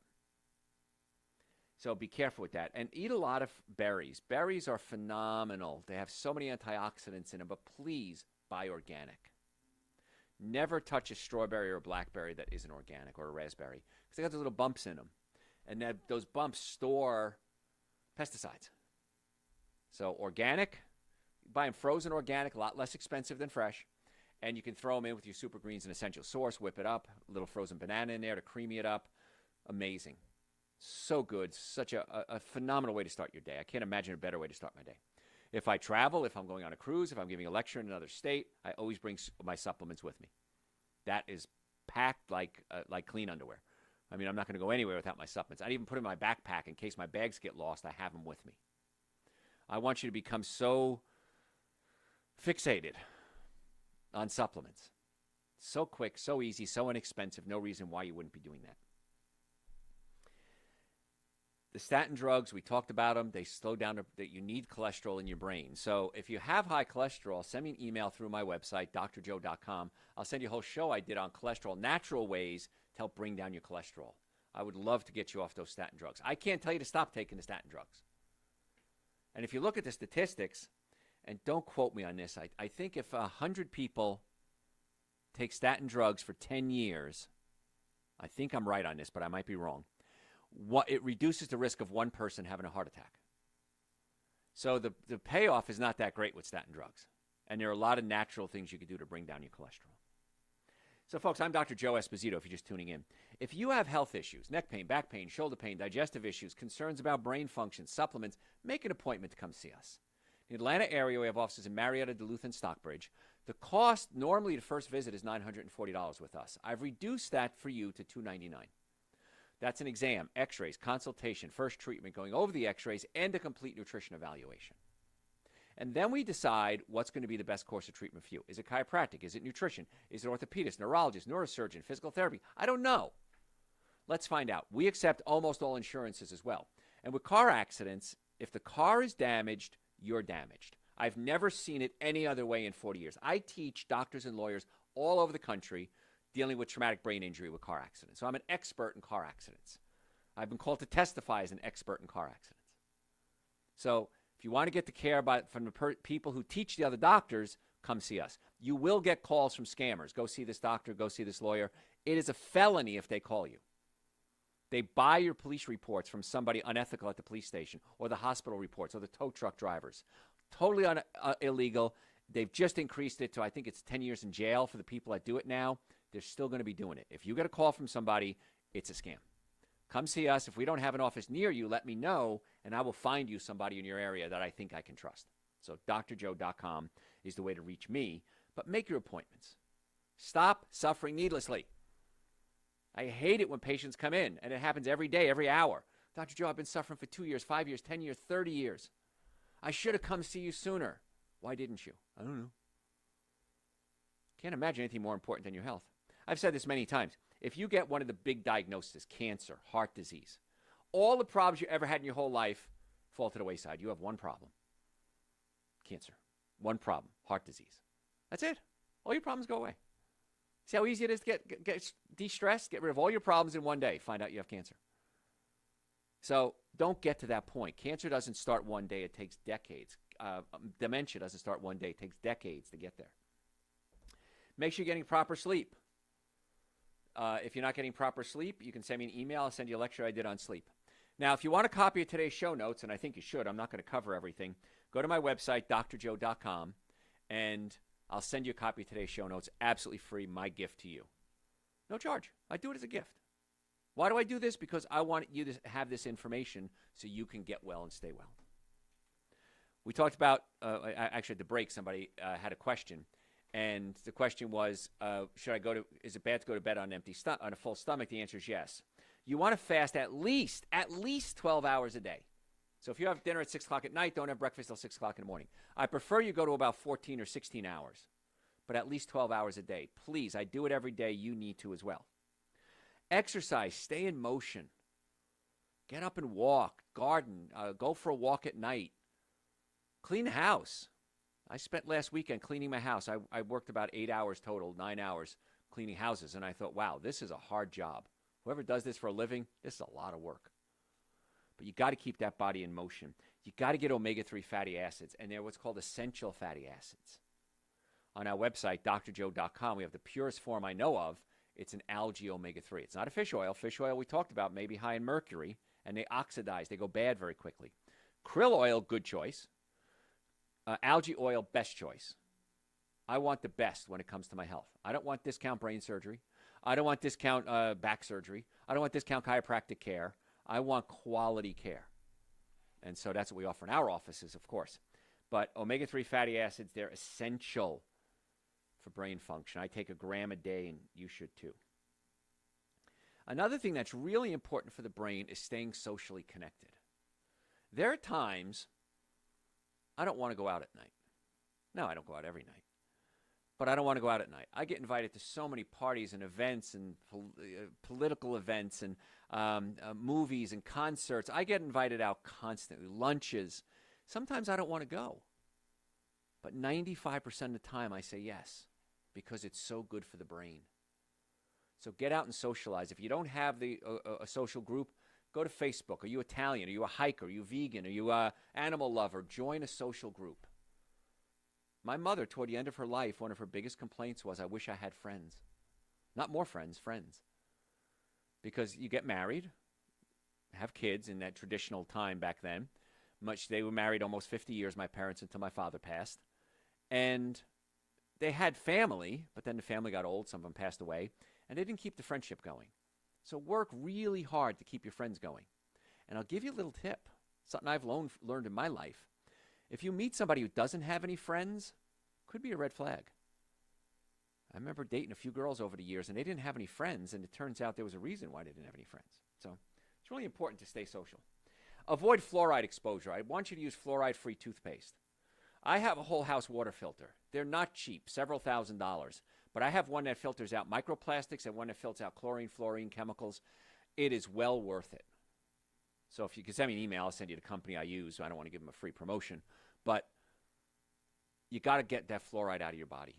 [SPEAKER 1] So be careful with that. And eat a lot of berries. Berries are phenomenal. They have so many antioxidants in them, but please buy organic. Never touch a strawberry or a blackberry that isn't organic, or a raspberry, because they got those little bumps in them. And those bumps store pesticides. So organic, buy them frozen organic, a lot less expensive than fresh. And you can throw them in with your super greens and essential source, whip it up, a little frozen banana in there to creamy it up. Amazing. So good. Such a phenomenal way to start your day. I can't imagine a better way to start my day. If I travel, if I'm going on a cruise, if I'm giving a lecture in another state, I always bring my supplements with me. That is packed like clean underwear. I mean, I'm not going to go anywhere without my supplements. I even put them in my backpack in case my bags get lost. I have them with me. I want you to become so fixated on supplements. So quick, so easy, so inexpensive. No reason why you wouldn't be doing that. The statin drugs, we talked about them. They slow down that you need cholesterol in your brain. So if you have high cholesterol, send me an email through my website, drjoe.com. I'll send you a whole show I did on cholesterol, natural ways to help bring down your cholesterol. I would love to get you off those statin drugs. I can't tell you to stop taking the statin drugs. And if you look at the statistics, and don't quote me on this, I think if 100 people take statin drugs for 10 years, I think I'm right on this, but I might be wrong, it reduces the risk of one person having a heart attack. So the payoff is not that great with statin drugs. And there are a lot of natural things you can do to bring down your cholesterol. So, folks, I'm Dr. Joe Esposito, if you're just tuning in. If you have health issues, neck pain, back pain, shoulder pain, digestive issues, concerns about brain function, supplements, make an appointment to come see us. In the Atlanta area, we have offices in Marietta, Duluth, and Stockbridge. The cost normally to first visit is $940 with us. I've reduced that for you to $299. That's an exam, x-rays, consultation, first treatment, going over the x-rays, and a complete nutrition evaluation. And then we decide what's going to be the best course of treatment for you. Is it chiropractic? Is it nutrition? Is it orthopedist, neurologist, neurosurgeon, physical therapy? I don't know. Let's find out. We accept almost all insurances as well. And with car accidents, if the car is damaged, you're damaged. I've never seen it any other way in 40 years. I teach doctors and lawyers all over the country dealing with traumatic brain injury with car accidents. So I'm an expert in car accidents. I've been called to testify as an expert in car accidents. So if you want to get the care from the people who teach the other doctors, come see us. You will get calls from scammers. Go see this doctor, go see this lawyer. It is a felony if they call you. They buy your police reports from somebody unethical at the police station, or the hospital reports, or the tow truck drivers. Totally illegal. They've just increased it to, I think it's 10 years in jail for the people that do it now. They're still going to be doing it. If you get a call from somebody, it's a scam. Come see us. If we don't have an office near you, let me know, and I will find you somebody in your area that I think I can trust. So drjoe.com is the way to reach me, but make your appointments. Stop suffering needlessly. I hate it when patients come in, and it happens every day, every hour. Dr. Joe, I've been suffering for 2 years, 5 years, 10 years, 30 years. I should have come see you sooner. Why didn't you? I don't know. Can't imagine anything more important than your health. I've said this many times. If you get one of the big diagnoses, cancer, heart disease, all the problems you ever had in your whole life fall to the wayside. You have one problem. Cancer. One problem. Heart disease. That's it. All your problems go away. See how easy it is to get de-stressed? Get rid of all your problems in one day. Find out you have cancer. So don't get to that point. Cancer doesn't start one day. It takes decades. Dementia doesn't start one day. It takes decades to get there. Make sure you're getting proper sleep. If you're not getting proper sleep, you can send me an email. I'll send you a lecture I did on sleep. Now, if you want a copy of today's show notes, and I think you should, I'm not going to cover everything, go to my website, drjoe.com, and I'll send you a copy of today's show notes, absolutely free, my gift to you. No charge. I do it as a gift. Why do I do this? Because I want you to have this information so you can get well and stay well. We talked about, actually at the break, somebody had a question. And the question was, is it bad to go to bed on a full stomach? The answer is yes. You want to fast at least 12 hours a day. So if you have dinner at 6 o'clock at night, don't have breakfast till 6 o'clock in the morning. I prefer you go to about 14 or 16 hours, but at least 12 hours a day. Please, I do it every day. You need to as well. Exercise, stay in motion. Get up and walk, garden, go for a walk at night. Clean the house. I spent last weekend cleaning my house. I worked about 8 hours total, 9 hours cleaning houses, and I thought, wow, this is a hard job. Whoever does this for a living, this is a lot of work. But you got to keep that body in motion. You got to get omega-3 fatty acids, and they're what's called essential fatty acids. On our website, drjoe.com, we have the purest form I know of. It's an algae omega-3. It's not a fish oil. Fish oil we talked about may be high in mercury, and they oxidize. They go bad very quickly. Krill oil, good choice. Algae oil, best choice. I want the best when it comes to my health. I don't want discount brain surgery. I don't want discount back surgery. I don't want discount chiropractic care. I want quality care. And so that's what we offer in our offices, of course. But omega-3 fatty acids, they're essential for brain function. I take a gram a day, and you should too. Another thing that's really important for the brain is staying socially connected. There are times I don't want to go out at night. No, I don't go out every night. But I don't want to go out at night. I get invited to so many parties and events and political events and movies and concerts. I get invited out constantly, lunches. Sometimes I don't want to go. But 95% of the time I say yes because it's so good for the brain. So get out and socialize. If you don't have a social group, go to Facebook. Are you Italian? Are you a hiker? Are you vegan? Are you an animal lover? Join a social group. My mother, toward the end of her life, one of her biggest complaints was, I wish I had friends. Not more friends, friends. Because you get married, have kids in that traditional time back then. They were married almost 50 years, my parents, until my father passed. And they had family, but then the family got old. Some of them passed away. And they didn't keep the friendship going. So work really hard to keep your friends going. And I'll give you a little tip, something I've learned in my life. If you meet somebody who doesn't have any friends, could be a red flag. I remember dating a few girls over the years, and they didn't have any friends, and it turns out there was a reason why they didn't have any friends. So it's really important to stay social. Avoid fluoride exposure. I want you to use fluoride-free toothpaste. I have a whole house water filter. They're not cheap, several $1,000s. But I have one that filters out microplastics and one that filters out chlorine, fluorine, chemicals. It is well worth it. So if you can send me an email, I'll send you the company I use. I don't want to give them a free promotion. But you got to get that fluoride out of your body.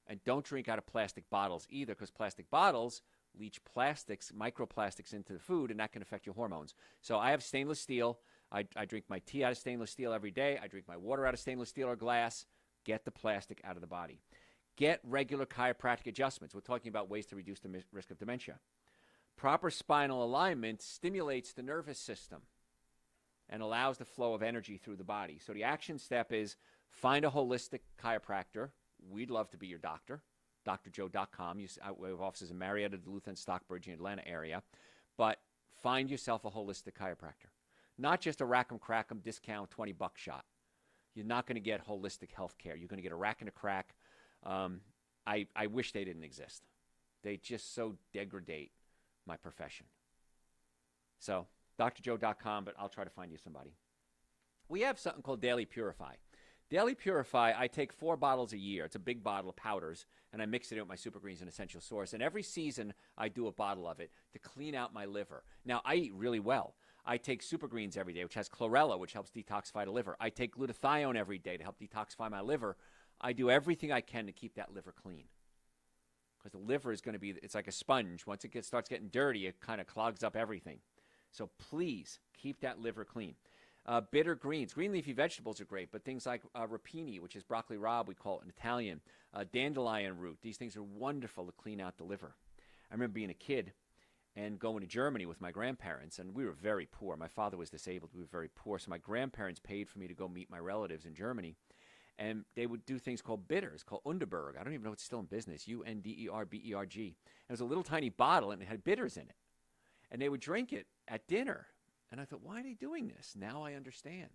[SPEAKER 1] And don't drink out of plastic bottles either, because plastic bottles leach plastics, microplastics into the food, and that can affect your hormones. So I have stainless steel. I drink my tea out of stainless steel every day. I drink my water out of stainless steel or glass. Get the plastic out of the body. Get regular chiropractic adjustments. We're talking about ways to reduce the risk of dementia. Proper spinal alignment stimulates the nervous system and allows the flow of energy through the body. So the action step is find a holistic chiropractor. We'd love to be your doctor. drjoe.com. We have offices in Marietta, Duluth, and Stockbridge in the Atlanta area. But find yourself a holistic chiropractor. Not just a rack 'em crack 'em discount $20 shot. You're not going to get holistic health care. You're going to get a rack and a crack. I wish they didn't exist. They just so degrade my profession. So, drjoe.com, but I'll try to find you somebody. We have something called Daily Purify. Daily Purify, I take 4 bottles a year. It's a big bottle of powders, and I mix it in with my Super Greens and Essential Source. And every season, I do a bottle of it to clean out my liver. Now, I eat really well. I take Super Greens every day, which has chlorella, which helps detoxify the liver. I take glutathione every day to help detoxify my liver. I do everything I can to keep that liver clean. Because the liver is going to be, it's like a sponge. Once it starts getting dirty, it kind of clogs up everything. So please keep that liver clean. Bitter greens. Green leafy vegetables are great, but things like rapini, which is broccoli rabe, we call it in Italian, dandelion root, these things are wonderful to clean out the liver. I remember being a kid and going to Germany with my grandparents, and we were very poor. My father was disabled. We were very poor, so my grandparents paid for me to go meet my relatives in Germany. And they would do things called bitters, called Underberg. I don't even know if it's still in business, Underberg. It was a little tiny bottle, and it had bitters in it. And they would drink it at dinner. And I thought, why are they doing this? Now I understand.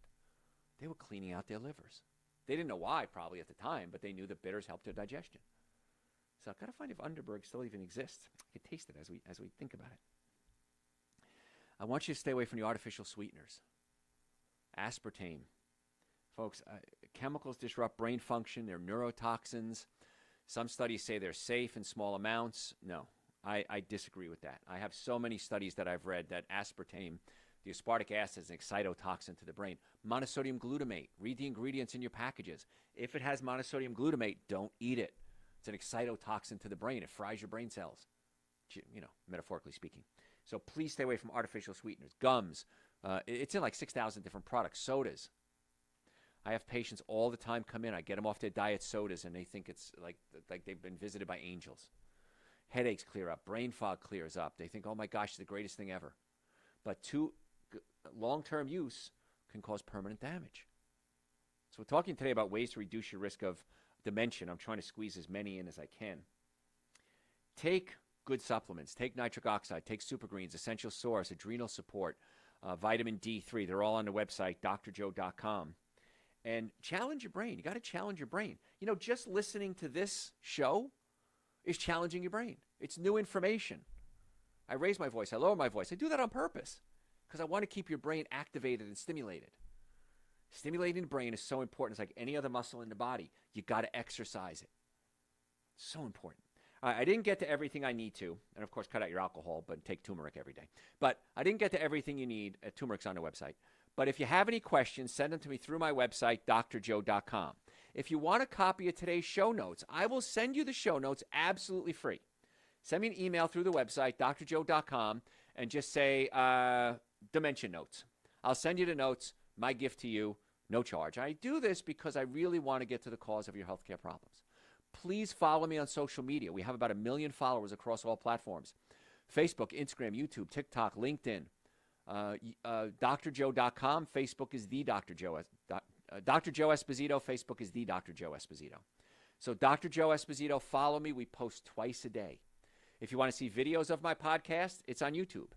[SPEAKER 1] They were cleaning out their livers. They didn't know why, probably at the time, but they knew that bitters helped their digestion. So I've got to find if Underberg still even exists. I can taste it as we think about it. I want you to stay away from the artificial sweeteners. Aspartame. Folks, chemicals disrupt brain function. They're neurotoxins. Some studies say they're safe in small amounts. No, I disagree with that. I have so many studies that I've read that aspartame, the aspartic acid, is an excitotoxin to the brain. Monosodium glutamate. Read the ingredients in your packages. If it has monosodium glutamate, don't eat it. It's an excitotoxin to the brain. It fries your brain cells, metaphorically speaking. So please stay away from artificial sweeteners. Gums. It's in like 6,000 different products. Sodas. I have patients all the time come in. I get them off their diet sodas, and they think it's like they've been visited by angels. Headaches clear up. Brain fog clears up. They think, oh, my gosh, it's the greatest thing ever. But long-term use can cause permanent damage. So we're talking today about ways to reduce your risk of dementia. I'm trying to squeeze as many in as I can. Take good supplements. Take nitric oxide. Take super greens, essential source, adrenal support, vitamin D3. They're all on the website, drjoe.com. And challenge your brain. You got to challenge your brain. You know, just listening to this show is challenging your brain. It's new information. I raise my voice. I lower my voice. I do that on purpose because I want to keep your brain activated and stimulated. Stimulating the brain is so important. It's like any other muscle in the body. You got to exercise it. So important. I didn't get to everything I need to. And, of course, cut out your alcohol, but take turmeric every day. But I didn't get to everything you need. Turmeric's on the website. But if you have any questions, send them to me through my website, drjoe.com. If you want a copy of today's show notes, I will send you the show notes absolutely free. Send me an email through the website, drjoe.com, and just say Dementia Notes. I'll send you the notes, my gift to you, no charge. I do this because I really want to get to the cause of your healthcare problems. Please follow me on social media. We have about 1 million followers across all platforms. Facebook, Instagram, YouTube, TikTok, LinkedIn. drjoe.com. Facebook is the Dr. Joe. Dr. Joe Esposito. Facebook is the Dr. Joe Esposito. So Dr. Joe Esposito, follow me. We post twice a day. If you want to see videos of my podcast, it's on YouTube.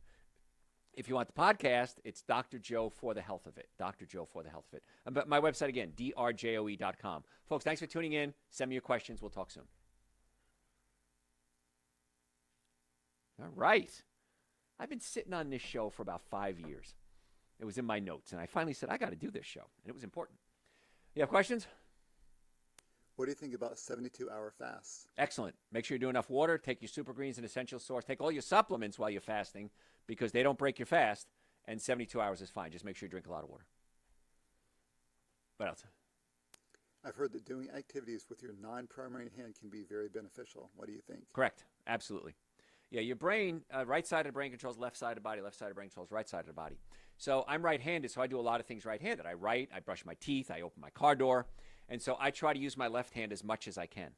[SPEAKER 1] If you want the podcast, it's Dr. Joe for the health of it. Dr. Joe for the health of it. But my website again, drjoe.com. Folks, thanks for tuning in. Send me your questions. We'll talk soon. All right. I've been sitting on this show for about 5 years. It was in my notes, and I finally said, I got to do this show, and it was important. You have questions?
[SPEAKER 2] What do you think about 72-hour fasts?
[SPEAKER 1] Excellent. Make sure you do enough water. Take your super greens and essential source. Take all your supplements while you're fasting because they don't break your fast, and 72 hours is fine. Just make sure you drink a lot of water. What else?
[SPEAKER 2] I've heard that doing activities with your non-primary hand can be very beneficial. What do you think?
[SPEAKER 1] Correct. Absolutely. Yeah, your brain, right side of the brain controls left side of the body, left side of the brain controls right side of the body. So I'm right-handed, so I do a lot of things right-handed. I write, I brush my teeth, I open my car door, and so I try to use my left hand as much as I can.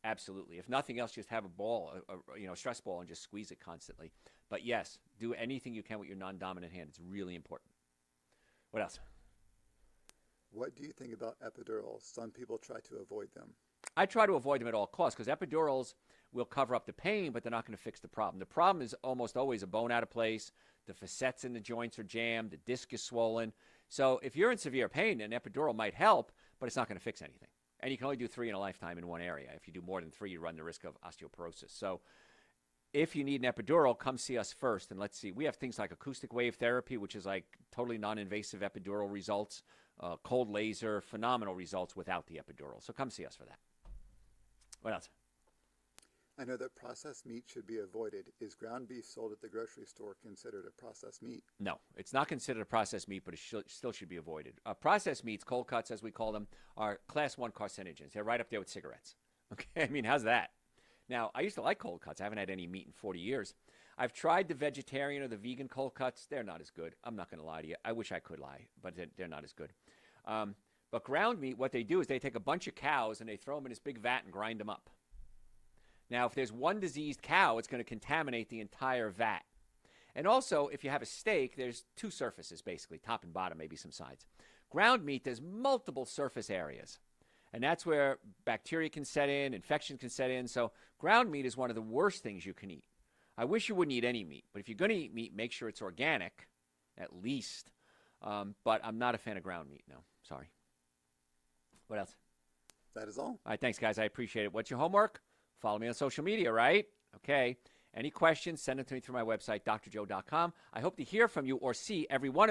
[SPEAKER 1] Absolutely. If nothing else, just have a ball, a stress ball, and just squeeze it constantly. But yes, do anything you can with your non-dominant hand. It's really important. What else?
[SPEAKER 2] What do you think about epidurals? Some people try to avoid them.
[SPEAKER 1] I try to avoid them at all costs because epidurals will cover up the pain, but they're not going to fix the problem. The problem is almost always a bone out of place, the facets in the joints are jammed, the disc is swollen. So if you're in severe pain, an epidural might help, but it's not going to fix anything. And you can only do 3 in a lifetime in one area. If you do more than 3, you run the risk of osteoporosis. So if you need an epidural, come see us first. And let's see, we have things like acoustic wave therapy, which is like totally non-invasive epidural results, cold laser, phenomenal results without the epidural. So come see us for that. What else?
[SPEAKER 2] I know that processed meat should be avoided. Is ground beef sold at the grocery store considered a processed meat?
[SPEAKER 1] No, it's not considered a processed meat, but it still should be avoided. Processed meats, cold cuts as we call them, are class 1 carcinogens. They're right up there with cigarettes. Okay, I mean, how's that? Now, I used to like cold cuts. I haven't had any meat in 40 years. I've tried the vegetarian or the vegan cold cuts. They're not as good. I'm not going to lie to you. I wish I could lie, but they're not as good. But ground meat, what they do is they take a bunch of cows and they throw them in this big vat and grind them up. Now, if there's one diseased cow, it's going to contaminate the entire vat. And also, if you have a steak, there's 2 surfaces, basically, top and bottom, maybe some sides. Ground meat, there's multiple surface areas. And that's where bacteria can set in, infection can set in. So ground meat is one of the worst things you can eat. I wish you wouldn't eat any meat. But if you're going to eat meat, make sure it's organic, at least. But I'm not a fan of ground meat, no. Sorry. What else?
[SPEAKER 2] That is all.
[SPEAKER 1] All right, thanks, guys. I appreciate it. What's your homework? Follow me on social media, right? Okay. Any questions, send them to me through my website, drjoe.com. I hope to hear from you or see every one of